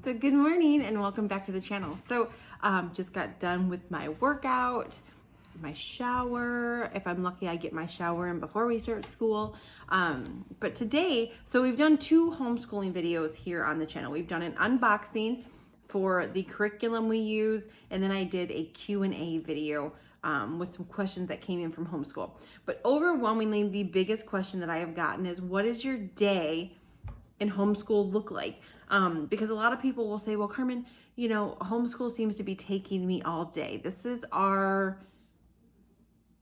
So good morning and welcome back to the channel. So just got done with my workout, my shower. If I'm lucky, I get my shower in before we start school. But today, so we've done 2 homeschooling videos here on the channel. We've done an unboxing for the curriculum we use, and then I did a Q&A video with some questions that came in from homeschool. But overwhelmingly, the biggest question that I have gotten is, what does your day in homeschool look like? Because a lot of people will say, well, Carmen, you know, homeschool seems to be taking me all day. This is our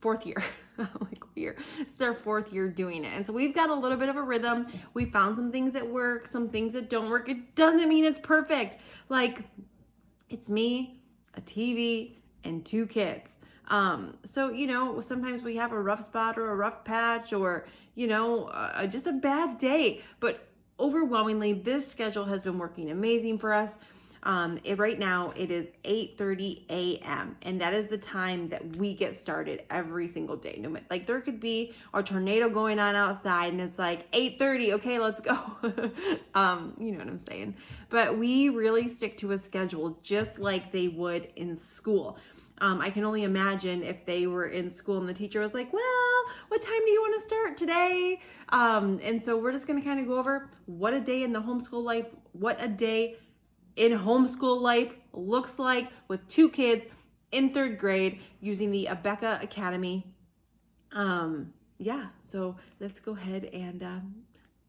4th year. This is our 4th year doing it. And so we've got a little bit of a rhythm. We found some things that work, some things that don't work. It doesn't mean it's perfect. Like, it's me, a TV, and 2 kids. So, you know, sometimes we have a rough spot or a rough patch or, you know, just a bad day. But overwhelmingly, this schedule has been working amazing for us. Right now it is 8:30 a.m. and that is the time that we get started every single day. No, like there could be a tornado going on outside and it's like 8:30. Okay, let's go. You know what I'm saying? But we really stick to a schedule just like they would in school. I can only imagine if they were in school and the teacher was like, well, what time do you want to start today? And so we're just going to kind of go over what a day in the homeschool life, what a day in homeschool life looks like with 2 kids in 3rd grade using the Abeka Academy. Yeah, so let's go ahead and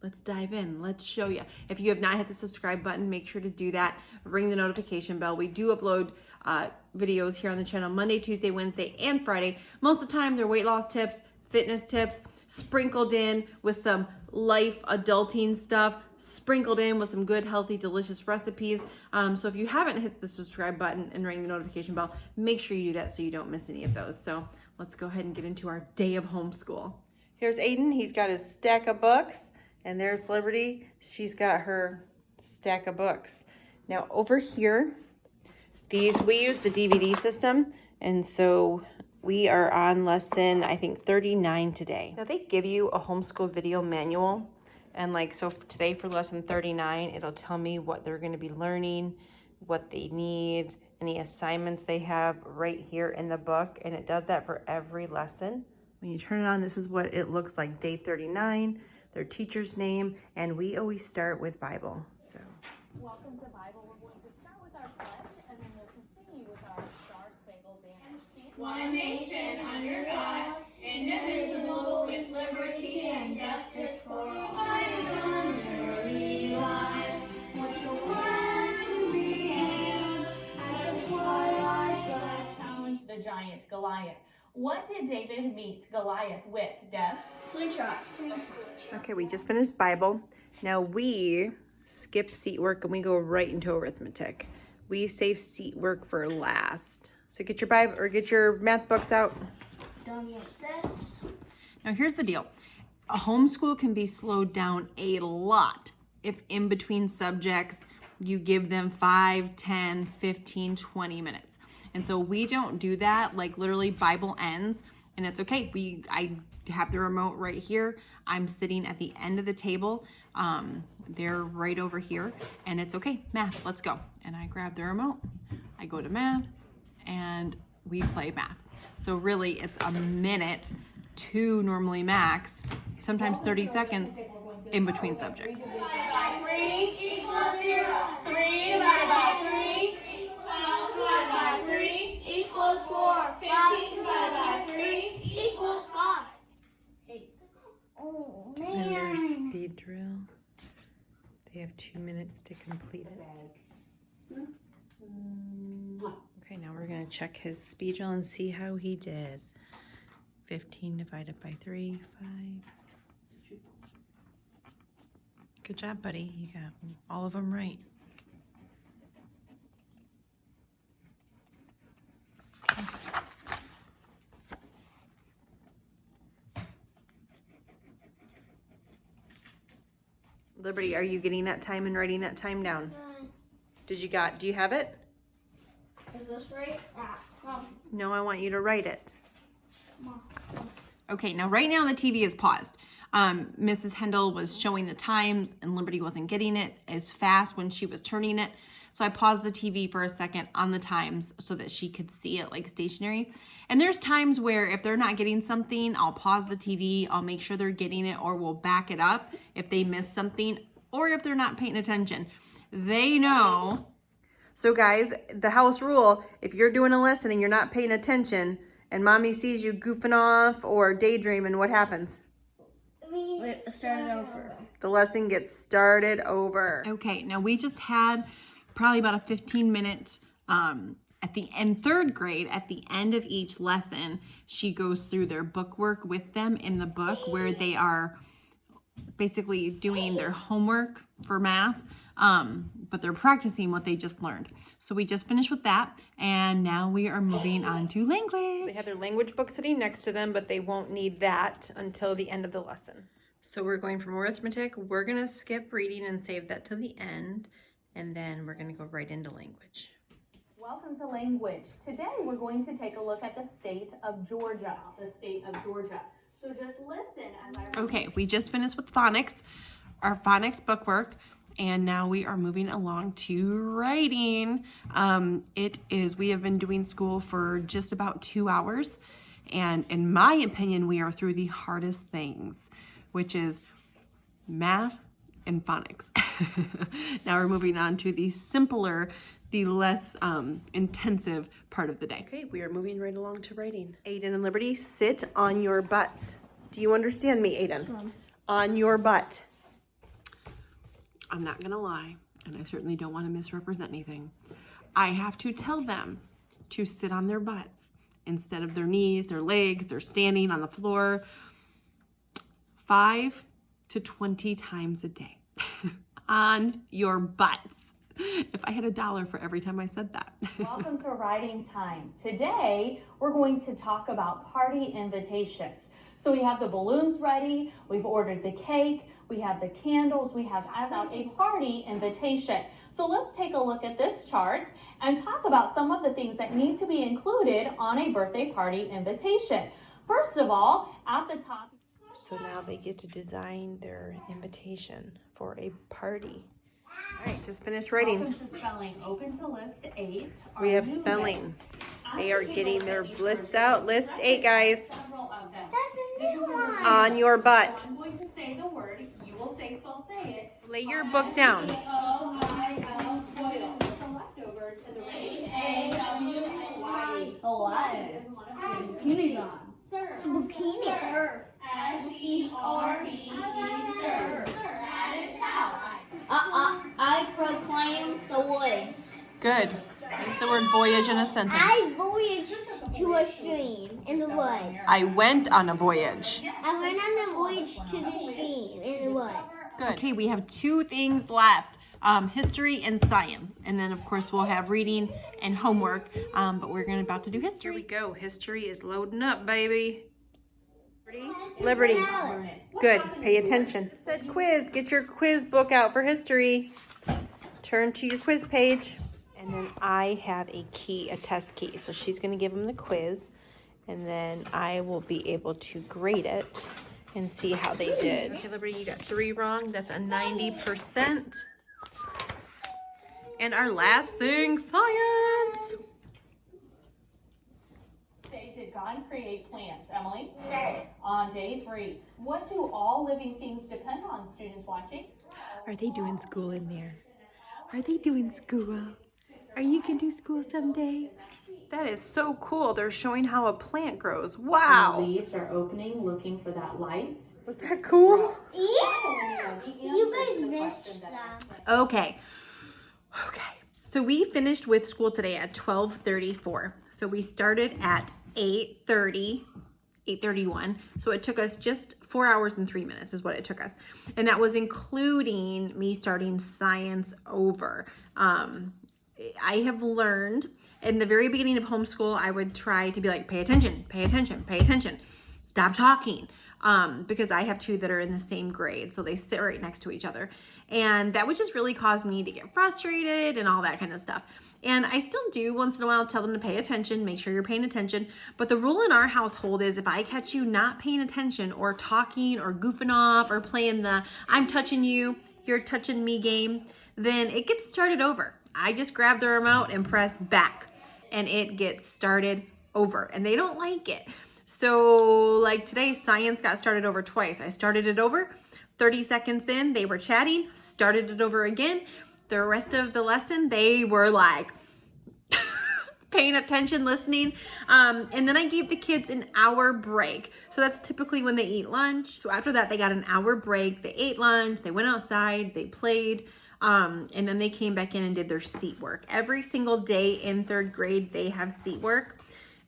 let's dive in. Let's show you. If you have not hit the subscribe button, make sure to do that. Ring the notification bell. We do upload videos here on the channel Monday, Tuesday, Wednesday, and Friday. Most of the time, they're weight loss tips, fitness tips, sprinkled in with some life adulting stuff, sprinkled in with some good, healthy, delicious recipes. So if you haven't hit the subscribe button and ring the notification bell, make sure you do that so you don't miss any of those. So let's go ahead and get into our day of homeschool. Here's Aiden. He's got his stack of books. And there's Liberty. She's got her stack of books. Now over here, we use the DVD system. And so we are on lesson, I think, 39 today. Now they give you a homeschool video manual. And like, so today for lesson 39, it'll tell me what they're gonna be learning, what they need, any assignments they have right here in the book. And it does that for every lesson. When you turn it on, this is what it looks like, day 39. Their teacher's name, and we always start with Bible. So, welcome to Bible. We're going to start with our pledge, and then we'll continue with our Star Spangled Banner. One nation under God, indivisible, with liberty and justice for all. What's the world to be at the twilight's last Challenge the giant Goliath. What did David meet Goliath with, Deb? slingshot. okay, we just finished Bible. Now we skip seat work and we go right into arithmetic. We save seat work for last. So get your Bible or get your math books out. Don't get this. Now here's the deal. A homeschool can be slowed down a lot if in between subjects you give them 5, 10, 15, 20 minutes. And so we don't do that. Like literally Bible ends and it's okay. I have the remote right here. I'm sitting at the end of the table. They're right over here and it's okay. Math, let's go. And I grab the remote. I go to math and we play math. So really it's a minute, 2 normally max, sometimes 30 seconds in between subjects. 3 equals 0. 3 divided by 3. 12 divided by 3 Equals 4. 15 divided by 3 Equals 5. 8. Oh, And their speed drill. They have 2 minutes to complete it. Okay, now we're gonna check his speed drill and see how he did. 15 divided by 3, 5. Good job, buddy. You got all of them right. Liberty, are you getting that time and writing that time down? Do you have it? Is this right? Mom. No, I want you to write it. Mom. Okay, now right now the TV is paused. Mrs. Hendel was showing the times and Liberty wasn't getting it as fast when she was turning it. So I paused the TV for a second on the times so that she could see it like stationary. And there's times where if they're not getting something, I'll pause the TV, I'll make sure they're getting it, or we'll back it up if they miss something or if they're not paying attention. They know. So guys, the house rule, if you're doing a lesson and you're not paying attention and mommy sees you goofing off or daydreaming, what happens? We started over. The lesson gets started over. Okay, now we just had probably about a 15-minute at the end, third grade, at the end of each lesson, she goes through their book work with them in the book where they are basically doing their homework for math, but they're practicing what they just learned. So we just finished with that, and now we are moving on to language. They have their language book sitting next to them, but they won't need that until the end of the lesson. So we're going from arithmetic. We're going to skip reading and save that till the end, and then we're going to go right into language. Welcome to language. Today we're going to take a look at the state of Georgia. The state of Georgia. So just listen as I... Okay, we just finished with phonics, our phonics bookwork, and now we are moving along to writing. We have been doing school for just about 2 hours, and in my opinion, we are through the hardest things, which is math and phonics. Now we're moving on to the simpler, the less intensive part of the day. Okay, we are moving right along to writing. Aiden and Liberty, sit on your butts. Do you understand me, Aiden? On your butt. I'm not gonna lie, and I certainly don't want to misrepresent anything. I have to tell them to sit on their butts instead of their knees, their legs, they're standing on the floor 5 to 20 times a day. On your butts. If I had $1 for every time I said that. Welcome to writing time. Today, we're going to talk about party invitations. So we have the balloons ready, we've ordered the cake, we have the candles, we have out a party invitation. So let's take a look at this chart and talk about some of the things that need to be included on a birthday party invitation. First of all, at the top. So now they get to design their invitation for a party. All right, just finished writing. Welcome to spelling. Open to list 8. We have spelling. They are getting their lists out. List 8, guys. Several of them. That's a new one. On your butt. I'm going to say the word. You will say it. Lay your book down. O-I-L, spoil. The leftovers in the race. Hawaii. Hawaii. Bikini's on. Sir. Bikini. Sir. S-E-R-V-E, sir. At its house. I proclaim the woods. Good. Use the word voyage in a sentence. I voyaged to a stream in the woods. I went on a voyage. I went on a voyage to the stream in the woods. Good. Okay, we have 2 things left. History and science. And then, of course, we'll have reading and homework. But we're about to do history. Here we go. History is loading up, baby. Liberty. Good. Pay attention. Said quiz. Get your quiz book out for history. Turn to your quiz page. And then I have a test key. So she's going to give them the quiz. And then I will be able to grade it and see how they did. Okay, Liberty, you got 3 wrong. That's a 90%. And our last thing, science. Did God create plants, Emily? On day 3, what do all living things depend on, students watching? Are they doing school in there? Are they doing school? Are you going to do school someday? That is so cool. They're showing how a plant grows. Wow. The leaves are opening, looking for that light. Was that cool? Yeah. You guys missed some. Okay. So we finished with school today at 12:34. So we started at 8:31. So it took us just 4 hours and 3 minutes is what it took us. And that was including me starting science over. I have learned in the very beginning of homeschool, I would try to be like, pay attention, pay attention, pay attention. Stop talking. because I have two that are in the same grade. So they sit right next to each other. And that would just really cause me to get frustrated and all that kind of stuff. And I still do once in a while tell them to pay attention, make sure you're paying attention. But the rule in our household is if I catch you not paying attention or talking or goofing off or playing the I'm touching you, you're touching me game, then it gets started over. I just grab the remote and press back and it gets started over and they don't like it. So like today, science got started over twice. I started it over, 30 seconds in, they were chatting, started it over again. The rest of the lesson, they were like paying attention, listening. And then I gave the kids an hour break. So that's typically when they eat lunch. So after that, they got an hour break. They ate lunch, they went outside, they played, and then they came back in and did their seat work. Every single day in 3rd grade, they have seat work.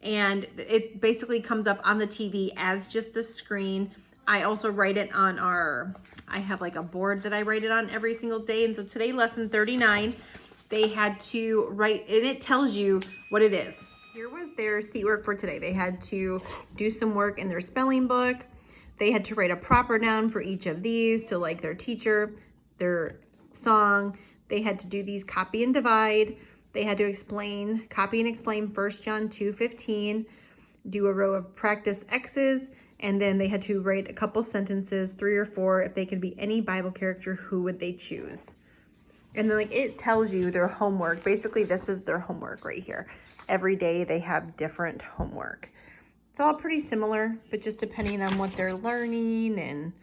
And it basically comes up on the TV as just the screen. I also write it on I have like a board that I write it on every single day. And so today, lesson 39, they had to write, and it tells you what it is. Here was their seat work for today. They had to do some work in their spelling book. They had to write a proper noun for each of these. So like their teacher, their song, they had to do these copy and divide. They had to copy and explain 1 John 2:15, do a row of practice X's, and then they had to write a couple sentences, 3 or 4. If they could be any Bible character, who would they choose? And then like it tells you their homework. Basically, this is their homework right here. Every day they have different homework. It's all pretty similar, but just depending on what they're learning and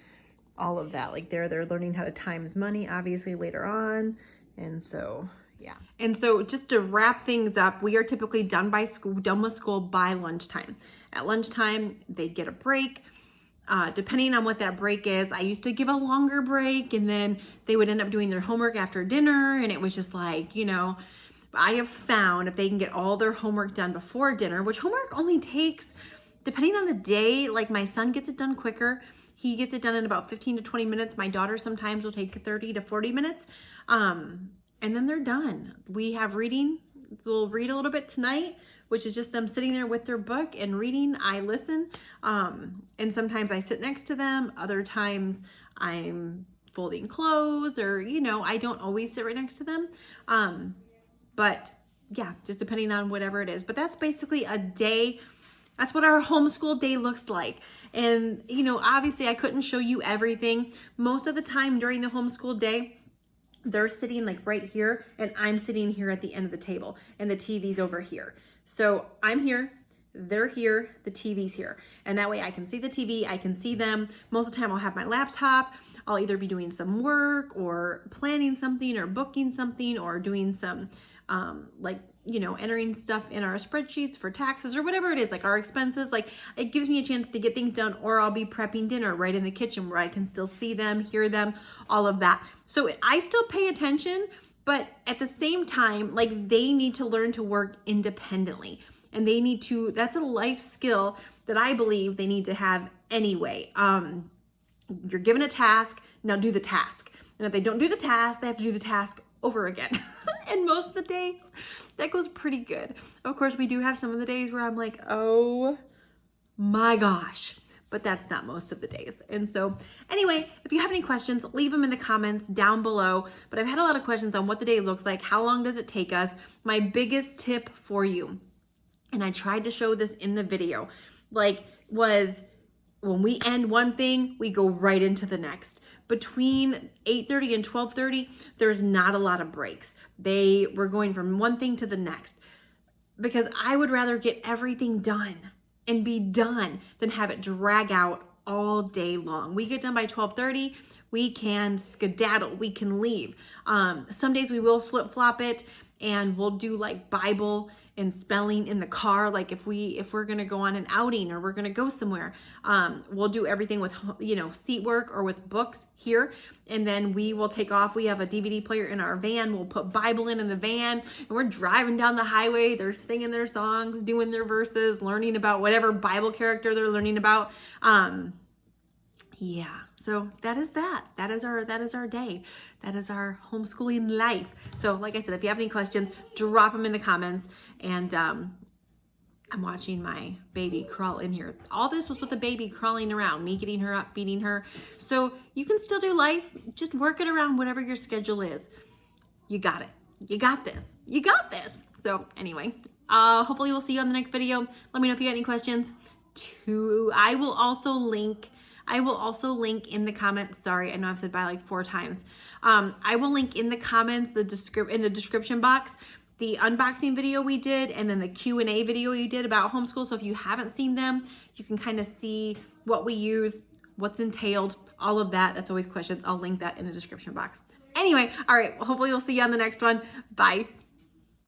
all of that. Like they're learning how to times money, obviously, later on. And so, yeah. And so just to wrap things up, we are typically done with school by lunchtime. At lunchtime, they get a break. Depending on what that break is, I used to give a longer break and then they would end up doing their homework after dinner. And it was just like, you know, I have found if they can get all their homework done before dinner, which homework only takes, depending on the day, like my son gets it done quicker. He gets it done in about 15 to 20 minutes. My daughter sometimes will take 30 to 40 minutes. And then they're done. We have reading. We'll read a little bit tonight, which is just them sitting there with their book and reading. I listen. And sometimes I sit next to them. Other times I'm folding clothes or, you know, I don't always sit right next to them. But yeah, just depending on whatever it is. But that's basically a day. That's what our homeschool day looks like. And, you know, obviously I couldn't show you everything. Most of the time during the homeschool day, they're sitting like right here and I'm sitting here at the end of the table and the TV's over here. So I'm here, they're here, the TV's here. And that way I can see the TV, I can see them. Most of the time I'll have my laptop. I'll either be doing some work or planning something or booking something or doing some like, you know, entering stuff in our spreadsheets for taxes or whatever it is, like our expenses. Like it gives me a chance to get things done, or I'll be prepping dinner right in the kitchen where I can still see them, hear them, all of that. So I still pay attention, but at the same time, like they need to learn to work independently, and they need to, that's a life skill that I believe they need to have anyway. You're given a task, now do the task. And if they don't do the task, they have to do the task over again. And most of the days that goes pretty good. Of course, we do have some of the days where I'm like, oh my gosh, but that's not most of the days. And so anyway, if you have any questions, leave them in the comments down below. But I've had a lot of questions on what the day looks like. How long does it take us? My biggest tip for you, and I tried to show this in the video, like was when we end one thing, we go right into the next. Between 8:30 and 12:30, there's not a lot of breaks. We're going from one thing to the next, because I would rather get everything done and be done than have it drag out all day long. We get done by 12:30, we can skedaddle, we can leave. Some days we will flip-flop it and we'll do like Bible and spelling in the car. Like if we're gonna go on an outing or we're gonna go somewhere, we'll do everything with, you know, seat work or with books here. And then we will take off. We have a DVD player in our van. We'll put Bible in the van and we're driving down the highway. They're singing their songs, doing their verses, learning about whatever Bible character they're learning about. Yeah, so that is that. That is our day. That is our homeschooling life. So like I said, if you have any questions, drop them in the comments, and I'm watching my baby crawl in here. All this was with the baby crawling around, me getting her up, feeding her. So you can still do life, just work it around whatever your schedule is. You got it. You got this. You got this. So anyway, hopefully we'll see you on the next video. Let me know if you got any questions. I will also link in the comments. Sorry, I know I've said bye like 4 times. I will link in the comments, in the description box, the unboxing video we did, and then the Q&A video you did about homeschool. So if you haven't seen them, you can kind of see what we use, what's entailed, all of that. That's always questions. I'll link that in the description box. Anyway, all right, hopefully we'll see you on the next one. Bye.